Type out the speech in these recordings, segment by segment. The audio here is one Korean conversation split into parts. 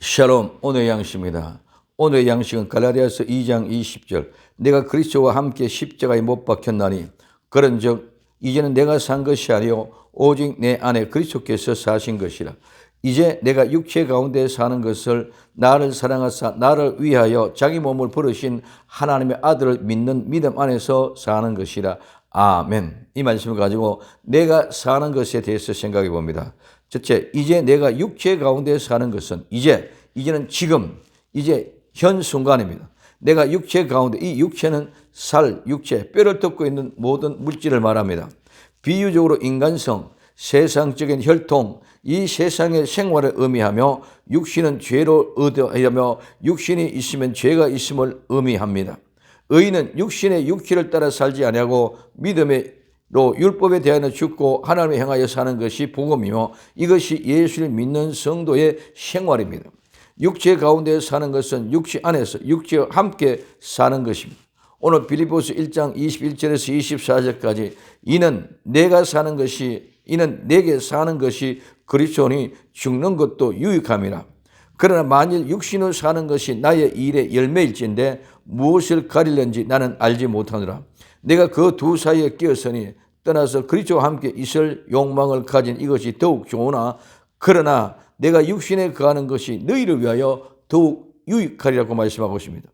샬롬. 오늘의 양식입니다. 오늘의 양식은 갈라디아서 2장 20절. 내가 그리스도와 함께 십자가에 못 박혔나니 그런즉 이제는 내가 산 것이 아니요 오직 내 안에 그리스도께서 사신 것이라. 이제 내가 육체 가운데 사는 것을 나를 사랑하사 나를 위하여 자기 몸을 부르신 하나님의 아들을 믿는 믿음 안에서 사는 것이라. 아멘. 이 말씀을 가지고 내가 사는 것에 대해서 생각해 봅니다. 첫째, 이제 내가 육체 가운데 사는 것은 이제는 지금, 이제 현 순간입니다. 내가 육체 가운데, 이 육체는 육체, 뼈를 덮고 있는 모든 물질을 말합니다. 비유적으로 인간성, 세상적인 혈통, 이 세상의 생활을 의미하며 육신은 죄로 의도하며 육신이 있으면 죄가 있음을 의미합니다. 의인은 육신의 육체를 따라 살지 아니하고 믿음으로 율법에 대하여 죽고 하나님을 향하여 사는 것이 복음이며 이것이 예수를 믿는 성도의 생활입니다. 육체 가운데 사는 것은 육체 안에서 육체와 함께 사는 것입니다. 오늘 빌립보서 1장 21절에서 24절까지 이는 내게 사는 것이 그리스도니 죽는 것도 유익함이라. 그러나 만일 육신으로 사는 것이 나의 일의 열매일진데 무엇을 가리는지 나는 알지 못하노라. 내가 그 두 사이에 끼었으니 떠나서 그리스도와 함께 있을 욕망을 가진 이것이 더욱 좋으나 그러나 내가 육신에 거하는 것이 너희를 위하여 더욱 유익하리라고 말씀하고 있습니다.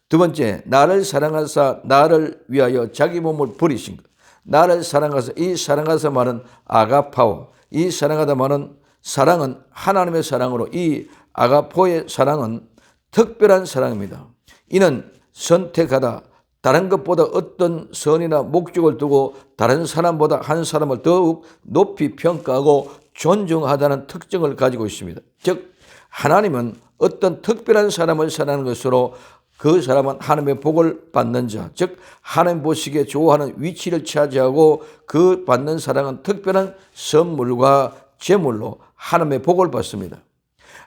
두 번째, 나를 사랑하사 나를 위하여 자기 몸을 버리신 것. 나를 사랑하사, 이 사랑하사 말은 아가파오. 이 사랑하다 말은 사랑은 하나님의 사랑으로 이 아가포의 사랑은 특별한 사랑입니다. 이는 선택하다, 다른 것보다 어떤 선이나 목적을 두고 다른 사람보다 한 사람을 더욱 높이 평가하고 존중하다는 특징을 가지고 있습니다. 즉 하나님은 어떤 특별한 사람을 사랑하는 것으로 그 사람은 하나님의 복을 받는 자, 즉 하나님 보시기에 좋아하는 위치를 차지하고 그 받는 사랑은 특별한 선물과 제물로 하나님의 복을 받습니다.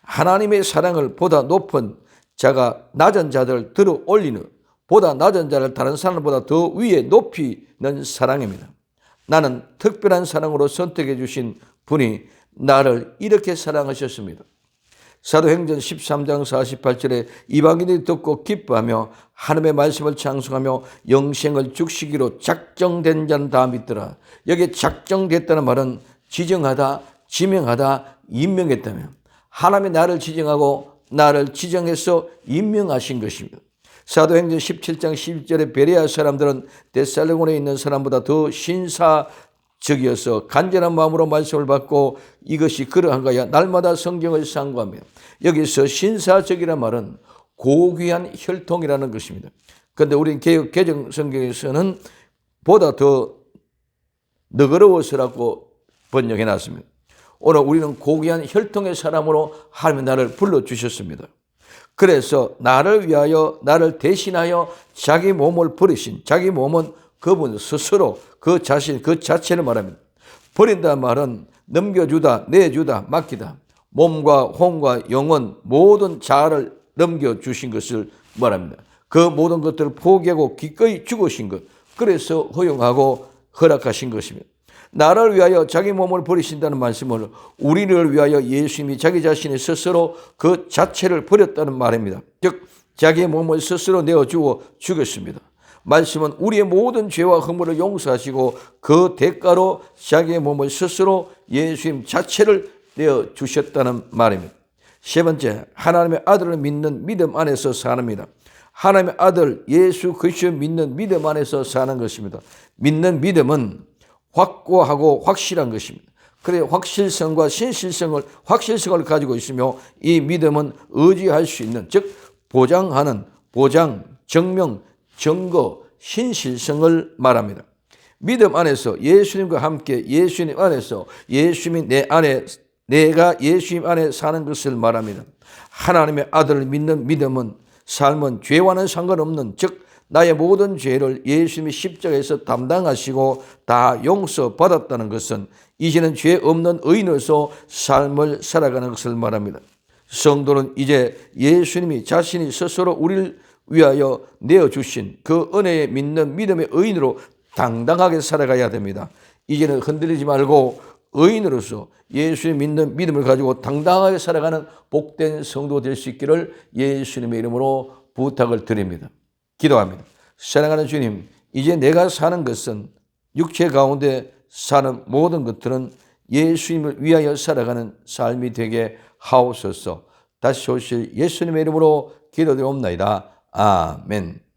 하나님의 사랑을 보다 높은 자가 낮은 자들을 들어 올리는, 보다 낮은 자를 다른 사람보다 더 위에 높이는 사랑입니다. 나는 특별한 사랑으로 선택해 주신 분이 나를 이렇게 사랑하셨습니다. 사도행전 13장 48절에 이방인들이 듣고 기뻐하며 하나님의 말씀을 찬송하며 영생을 죽시기로 작정된 자는 다 믿더라. 여기에 작정됐다는 말은 지정하다, 지명하다, 임명했다며 하나님이 나를 지정하고 나를 지정해서 임명하신 것입니다. 사도행전 17장 11절에 베레아 사람들은 데살로니가에 있는 사람보다 더 신사적이어서 간절한 마음으로 말씀을 받고 이것이 그러한가야 날마다 성경을 상고합니다. 여기서 신사적이라는 말은 고귀한 혈통이라는 것입니다. 그런데 우리 개역 개정 성경에서는 보다 더 너그러워서라고 번역해 놨습니다. 오늘 우리는 고귀한 혈통의 사람으로 하나님이 나를 불러주셨습니다. 그래서 나를 위하여 나를 대신하여 자기 몸을 버리신, 자기 몸은 그분 스스로 그 자신 그 자체를 말합니다. 버린다 말은 넘겨주다, 내주다, 맡기다. 몸과 혼과 영혼 모든 자아를 넘겨주신 것을 말합니다. 그 모든 것들을 포기하고 기꺼이 죽으신 것, 그래서 허용하고 허락하신 것입니다. 나를 위하여 자기 몸을 버리신다는 말씀을 우리를 위하여 예수님이 자기 자신의 스스로 그 자체를 버렸다는 말입니다. 즉 자기의 몸을 스스로 내어주어 죽였습니다. 말씀은 우리의 모든 죄와 허물을 용서하시고 그 대가로 자기의 몸을 스스로 예수님 자체를 내어주셨다는 말입니다. 세 번째, 하나님의 아들을 믿는 믿음 안에서 사는입니다. 하나님의 아들 예수 그리스도를 믿는 믿음 안에서 사는 것입니다. 믿는 믿음은 확고하고 확실한 것입니다. 그래 확실성과 확실성을 가지고 있으며 이 믿음은 의지할 수 있는, 즉 보장하는, 보장, 증명, 증거, 신실성을 말합니다. 믿음 안에서 예수님과 함께 예수님 안에서 예수님이 내 안에 내가 예수님 안에 사는 것을 말합니다. 하나님의 아들을 믿는 믿음은 삶은 죄와는 상관없는, 즉 나의 모든 죄를 예수님이 십자가에서 담당하시고 다 용서받았다는 것은 이제는 죄 없는 의인으로서 삶을 살아가는 것을 말합니다. 성도는 이제 예수님이 자신이 스스로 우리를 위하여 내어주신 그 은혜에 믿는 믿음의 의인으로 당당하게 살아가야 됩니다. 이제는 흔들리지 말고 의인으로서 예수의 믿는 믿음을 가지고 당당하게 살아가는 복된 성도 될 수 있기를 예수님의 이름으로 부탁을 드립니다. 기도합니다. 사랑하는 주님, 이제 내가 사는 것은 육체 가운데 사는 모든 것들은 예수님을 위하여 살아가는 삶이 되게 하옵소서. 다시 오실 예수님의 이름으로 기도드리옵나이다. 아멘.